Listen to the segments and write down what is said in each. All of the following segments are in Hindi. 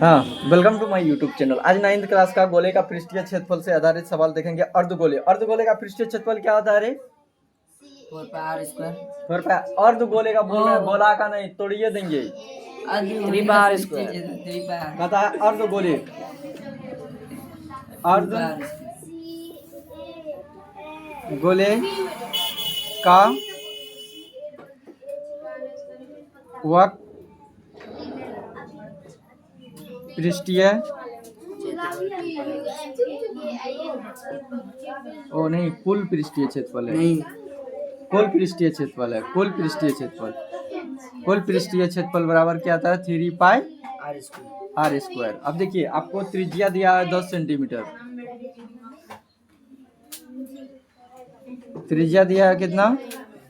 हाँ, welcome to my YouTube channel. आज 9th क्लास का गोले का पृष्ठीय क्षेत्रफल से आधारित सवाल देखेंगे। अर्धगोले अर्धगोले का पृष्ठीय क्षेत्रफल क्या होता है रे? 4 पाई r²। 4 पाई। अर्धगोले का बोल रहे हैं, गोला का नहीं, तोड़िए देंगे। 3 पाई r²। कहता है अर्धगोले अर्धगोले का वक्र पृष्ठीय ओ नहीं, कुल पृष्ठीय क्षेत्रफल है। नहीं, कुल पृष्ठीय क्षेत्रफल है। कुल पृष्ठीय क्षेत्रफल, कुल पृष्ठीय क्षेत्रफल बराबर क्या आता है? 3 पाई r²। अब देखिए, आपको त्रिज्या दिया है 10 सेंटीमीटर। त्रिज्या दिया है कितना?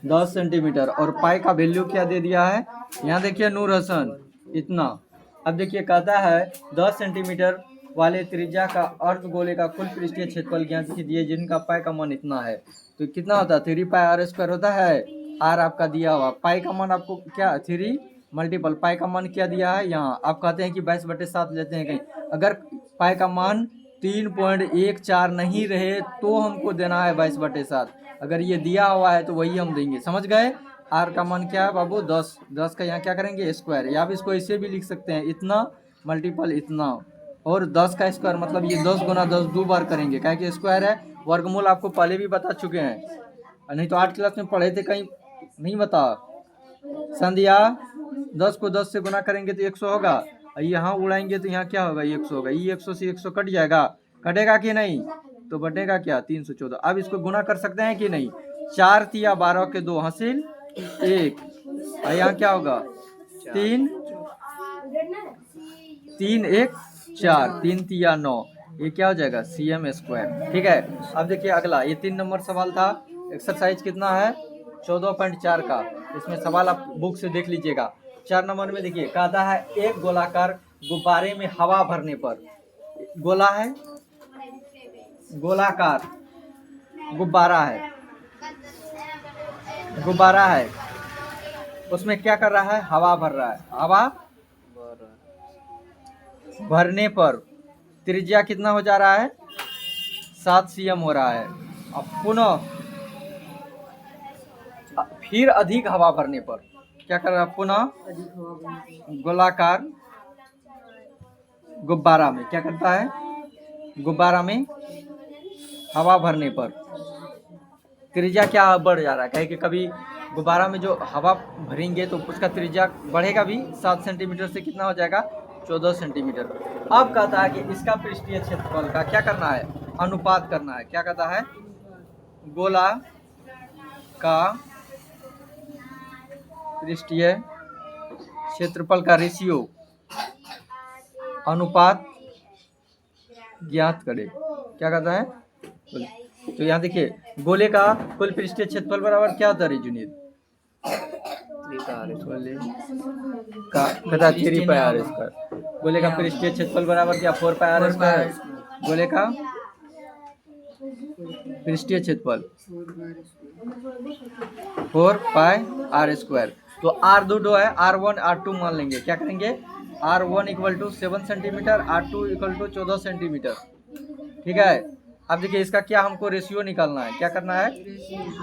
10 सेंटीमीटर। और पाई का वैल्यू क्या दे दिया है? यहाँ देखिए नूर हसन, इतना। अब देखिए, कहता है 10 सेंटीमीटर वाले त्रिज्या का अर्धगोले का कुल पृष्ठीय क्षेत्रफल ज्ञात कीजिए जिनका पाई का मान इतना है। तो कितना होता है? 3 पाई r² होता है। r आपका दिया हुआ, पाई का मान आपको क्या? 3 मल्टीपल पाई का मान क्या दिया है? यहाँ आप कहते हैं कि 22/7 लेते हैं कहीं। अगर पाई का मान 3.14 नहीं रहे तो हमको देना है 22/7। अगर ये दिया हुआ है तो वही हम देंगे। समझ गए? आर का मान क्या है बाबू? 10। 10 का यहाँ क्या करेंगे? स्क्वायर। या आप इसको ऐसे भी लिख सकते हैं, इतना मल्टीपल इतना, और 10 का स्क्वायर मतलब ये 10 गुना 10 2 बार करेंगे, क्या कि स्क्वायर है। वर्गमूल आपको पहले भी बता चुके हैं, नहीं तो 8 क्लास में पढ़े थे, कहीं नहीं बता। संध्या 10 को 10 से गुना करेंगे तो 100 होगा। यहाँ उड़ाएंगे तो यहाँ क्या होगा? 100 होगा। ये 100 से 100 कट जाएगा, कटेगा कि नहीं? तो बटेगा क्या? 314। अब इसको गुना कर सकते हैं कि नहीं? 4 तिया 12 के 2 हासिल 1। और यहाँ क्या होगा? 3 3 1 4, 3 तिया 9। ये क्या हो जाएगा? cm²। ठीक है। अब देखिए अगला, ये 3 नंबर सवाल था। एक्सरसाइज कितना है? 14.4 का। इसमें सवाल आप बुक से देख लीजिएगा। 4 नंबर में देखिए, कहता है एक गोलाकार गुब्बारे में हवा भरने पर, गोला है, गोलाकार गुब्बारा है, गुब्बारा है, उसमें क्या कर रहा है? हवा भर रहा है। हवा भरने पर त्रिज्या कितना हो जा रहा है? 7 cm हो रहा है। अब पुनः फिर अधिक हवा भरने पर क्या कर रहा है? पुनः गोलाकार गुब्बारा में क्या करता है? गुब्बारा में हवा भरने पर त्रिज्या क्या बढ़ जा रहा है? कहे कि कभी गुब्बारा में जो हवा भरेंगे तो उसका त्रिज्या बढ़ेगा भी 7 सेंटीमीटर से कितना हो जाएगा? 14 सेंटीमीटर। अब कहता है कि इसका पृष्ठीय क्षेत्रफल का क्या करना है? अनुपात करना है। क्या कहता है? गोला का पृष्ठीय क्षेत्रफल का रेशियो अनुपात ज्ञात करे। क्या कहता है? तो यहाँ देखिए, गोले का कुल पृष्ठीय क्षेत्रफल बराबर क्या होता है जुनीद? गोले का कहता है 3 पाई r²। गोले का पृष्ठीय क्षेत्रफल बराबर क्या? 4 पाई r²। गोले का पृष्ठीय क्षेत्रफल 4 पाई r²। तो r2 है, r1 r2 मान लेंगे। क्या करेंगे? r1 = 7 centimetre, r2 = 14 centimetre. ठीक है। अब देखिए, इसका क्या हमको रेशियो निकालना है? क्या करना है?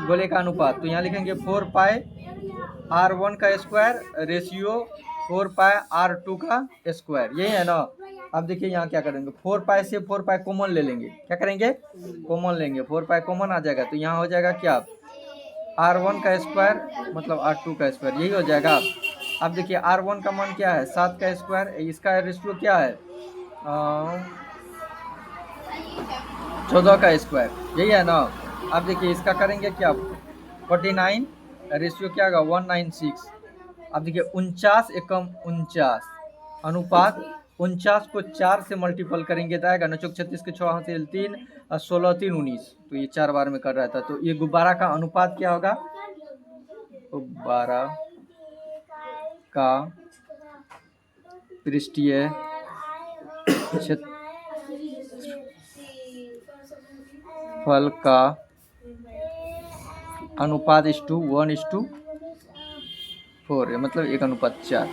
गोले का अनुपात। तो यहाँ लिखेंगे 4 पाई r1 का स्क्वायर रेशियो 4 पाई r2 का स्क्वायर। यही है ना? अब देखिए यहाँ क्या करेंगे? 4 पाई से 4 पाई कॉमन ले लेंगे। क्या करेंगे? कॉमन लेंगे। 4 पाई कॉमन आ जाएगा तो यहाँ हो जाएगा क्या? r1 का स्क्वायर मतलब r2 का स्क्वायर, यही हो जाएगा। अब देखिए, r1 का मान क्या है? 7 का स्क्वायर। इसका रेशियो क्या है? 14 का स्क्वायर, यही है ना? अब देखिए इसका करेंगे क्या? 49 रेशियो क्या होगा? 196। अब देखिए 49 एकम 49 अनुपात 49 को 4 से मल्टीपल करेंगे तो आएगा 9 36 के 6 हासिल 3 और 16 3 19। तो ये 4 बार में कर रहा था। तो ये गुब्बारा का अनुपात क्या होगा? गुब्बारा का पृष्ठीय क्षेत्रफल का अनुपात 1:4, मतलब 1:4।